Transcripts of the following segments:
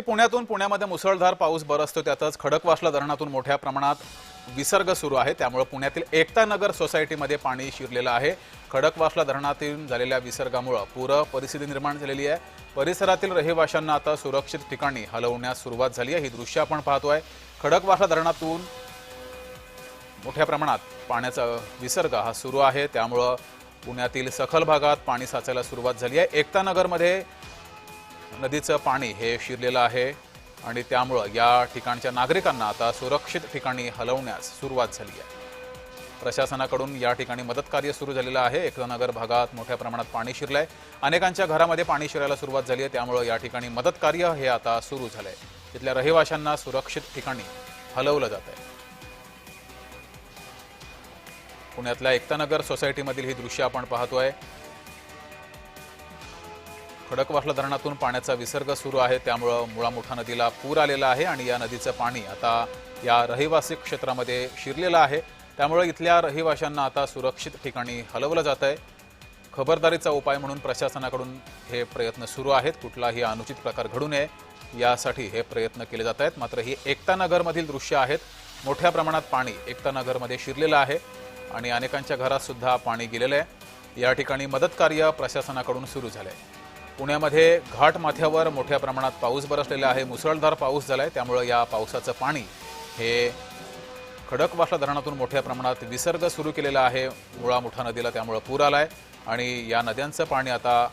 पुण्यामध्ये मुसळधार पाऊस बरसतो, त्यातच खडकवासला धरणातून मोठ्या प्रमाणात विसर्ग सुरू आहे। त्यामुळे पुण्यातील एकता नगर सोसायटीमध्ये पाणी शिरलेलं आहे। खडकवासला धरणातून झालेल्या विसर्गामुळे पूर परिस्थिती निर्माण झालेली आहे। परिसरातील रहिवाशांना आता सुरक्षित ठिकाणी हलवण्यास सुरुवात झाली आहे। ही दृश्य आपण पाहतोय। खडकवासला धरणातून मोठ्या प्रमाणात पाण्याचा विसर्ग हा सुरू आहे। त्यामुळे पुण्यातील सखल भागात पाणी साचायला सुरुवात झाली आहे। एकता नगरमध्ये नदीचं पाणी हे शिरलेलं आहे आणि त्यामुळे या ठिकाणच्या नागरिकांना आता सुरक्षित ठिकाणी हलवण्यास सुरुवात झाली आहे। प्रशासनाकडून या ठिकाणी मदत कार्य सुरू झालेलं आहे। एकता नगर भागात मोठ्या प्रमाणात पाणी शिरलंय। अनेकांच्या घरामध्ये पाणी शिरायला सुरुवात झाली आहे। त्यामुळे या ठिकाणी मदत कार्य हे आता सुरू झालंय। तिथल्या रहिवाशांना सुरक्षित ठिकाणी हलवलं जात आहे। पुण्यातल्या एकता नगर सोसायटीमधील ही दृश्य आपण पाहतोय। खडकवासला धरणातून पाण्याचा विसर्ग सुरू आहे। त्यामुळे मुळा मुठा नदीला पूर आलेला आहे आणि या नदीचं पाणी आता या रहिवासी क्षेत्रामध्ये शिरलेलं आहे। त्यामुळे इथल्या रहिवाशांना आता सुरक्षित ठिकाणी हलवलं जात आहे। खबरदारीचा उपाय म्हणून प्रशासनाकडून हे प्रयत्न सुरू आहेत। कुठलाही अनुचित प्रकार घडू नये यासाठी हे प्रयत्न केले जात आहेत। मात्र ही एकता नगरमधील दृश्य आहेत। मोठ्या प्रमाणात पाणी एकता नगरमध्ये शिरलेलं आहे आणि अनेकांच्या घरात सुद्धा पाणी गेलेलं आहे। या ठिकाणी मदत कार्य प्रशासनाकडून सुरू झालंय। पुण्यामध्ये घाट माथ्यावर मोठ्या प्रमाणात पाऊस बरसलेला आहे। मुसळधार पाऊस झालाय। त्यामुळे या पावसाचं पाणी हे खडकवासला धरणातून मोठ्या प्रमाणात विसर्ग सुरू केलेला आहे। मुळा मुठा नदीला त्यामुळे पूर आलाय आणि या नद्यांचं पाणी आता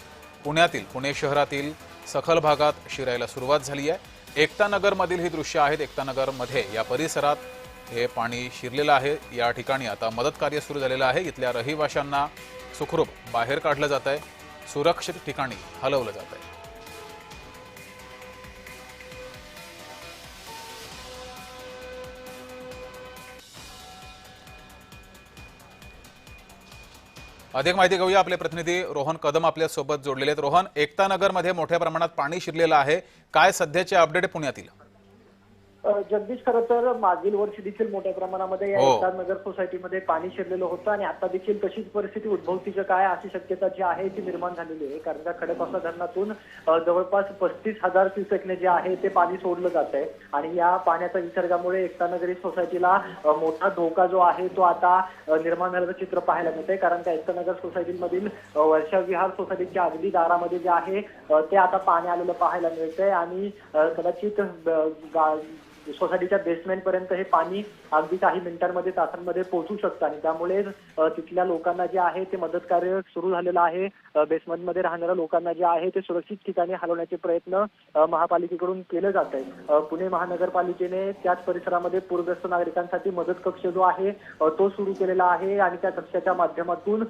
पुणे शहरातील सखल भागात शिरायला सुरुवात झाली आहे। एकता नगरमधील ही दृश्य आहेत। एकता नगरमध्ये या परिसरात हे पाणी शिरलेलं आहे। या ठिकाणी आता मदत कार्य सुरू झालेलं आहे। इथल्या रहिवाशांना सुखरूप बाहेर काढलं जात आहे। सुरक्षित ठिकाणी हलवलं जात आहे। अधिक माहिती घेऊया। आपले प्रतिनिधी रोहन कदम आपल्या सोबत जोडलेले आहेत। रोहन, एकता नगरमध्ये मोठ्या प्रमाणात पाणी शिरलेलं आहे। काय सध्याचे अपडेट पुण्यातील? जगदीश, खरं तर मागील वर्षी देखील मोठ्या प्रमाणामध्ये या एकता नगर सोसायटीमध्ये पाणी शिरलेलं होतं आणि आता देखील तशीच परिस्थिती उद्भवतीचं काय अशी शक्यता जी आहे ती निर्माण झालेली आहे। कारण का खडकवासला धरणातून जवळपास 35,000 क्युसेकने जे आहे ते पाणी सोडलं जात आहे आणि या पाण्याच्या विसर्गामुळे एकता नगरी सोसायटीला मोठा धोका जो आहे तो आता निर्माण झाल्याचं चित्र पाहायला मिळतंय। कारण का एकता नगर सोसायटीमधील वर्षा विहार सोसायटीच्या अगदी दारामध्ये जे आहे ते आता पाणी आलेलं पाहायला मिळतंय आणि कदाचित सोसायटीच्या बेसमेंट पर्यंत हे पाणी अगदी काही मिनिटांमध्ये तासांमध्ये पोहोचू शकतं आणि त्यामुळे तिथल्या लोकांना जे आहे ते मदत कार्य सुरू झालेलं आहे। बेसमेंटमध्ये राहणाऱ्या लोकांना जे आहे ते सुरक्षित ठिकाणी हलवण्याचे प्रयत्न महापालिकेकडून केले जात आहे। पुणे महानगरपालिकेने त्याच परिसरामध्ये पूरग्रस्त नागरिकांसाठी मदत कक्ष जो आहे तो सुरू केलेला आहे आणि त्या कक्षाच्या माध्यमातून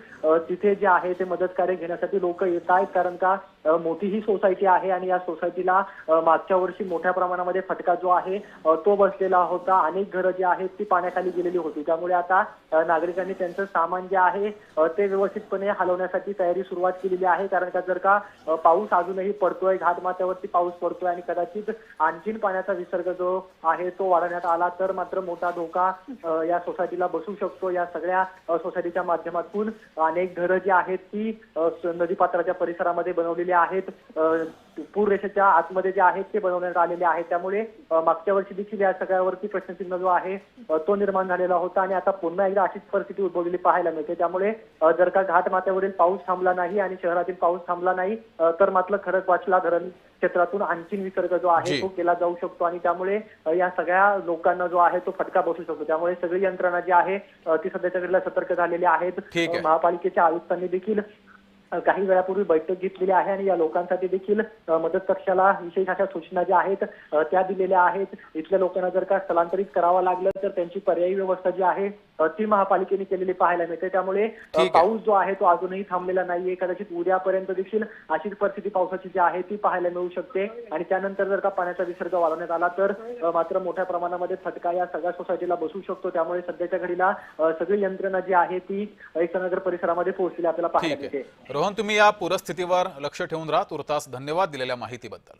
तिथे जे आहे ते मदत कार्य घेण्यासाठी लोक येत आहेत। कारण का मोठी ही सोसायटी आहे आणि या सोसायटीला मागच्या वर्षी मोठ्या प्रमाणामध्ये फटका जो आहे तो बसलेला होता। अनेक घरं जी आहेत ती पाण्याखाली गेलेली होती। त्यामुळे आता नागरिकांनी त्यांचं सामान जे आहे ते व्यवस्थितपणे हलवण्यासाठी तयारी सुरुवात केलेली आहे। कारण का जर का पाऊस अजूनही पडतोय, घाटमाथ्यावरती पाऊस पडतोय आणि कदाचित आणखीन पाण्याचा विसर्ग जो आहे तो वाढवण्यात आला तर मात्र मोठा धोका या सोसायटीला बसू शकतो। या सगळ्या सोसायटीच्या माध्यमातून अनेक घरं जी आहेत ती नदीपात्राच्या परिसरामध्ये बनवलेली आहेत। पूर रेषेच्या आतमध्ये जे आहेत ते बनवण्यात आलेले आहेत। त्यामुळे मागच्या वर्षी देखील या सगळ्यावरती प्रश्नचिन्ह जो आहे तो निर्माण झालेला होता आणि आता पुन्हा एकदा अशीच परिस्थिती उद्भवलेली पाहायला मिळते। त्यामुळे जर का घाटमाथ्यावरील पाऊस थांबला नाही आणि शहरातील पाऊस थांबला नाही तर मात्र खडकवासला धरण क्षेत्रातून आणखीन विसर्ग जो आहे तो केला जाऊ शकतो आणि त्यामुळे या सगळ्या लोकांना जो आहे तो फटका बसू शकतो। त्यामुळे सगळी यंत्रणा जी आहे ती सध्याच्या घडीला सतर्क झालेली आहेत। महापालिकेच्या आयुक्तांनी देखील काही वेळापूर्वी बैठक घेतलेली आहे आणि या लोकांसाठी देखील मदत कक्षाला विशेष अशा सूचना ज्या आहेत त्या दिलेल्या आहेत। इथल्या लोकांना जर का स्थलांतरित करावं लागलं तर त्यांची पर्यायी व्यवस्था जी आहे ती महापालिकेने केलेली पाहायला मिळते। त्यामुळे पाऊस जो आहे तो अजूनही थांबलेला नाहीये। कदाचित उद्यापर्यंत देखील अशीच परिस्थिती पावसाची जी आहे ती पाहायला मिळू शकते आणि त्यानंतर जर का पाण्याचा विसर्ग वाढवण्यात आला तर मात्र मोठ्या प्रमाणामध्ये फटका या सगळ्या सोसायटीला बसू शकतो। त्यामुळे सध्याच्या घडीला सगळी यंत्रणा जी आहे ती एकता नगर परिसरामध्ये पोहोचलेली आपल्याला पाहायला मिळते। रोहन, तुम्ही या पूरस्थितीवर लक्ष ठेवून राहा। तुर्तास धन्यवाद दिलेल्या माहितीबद्दल।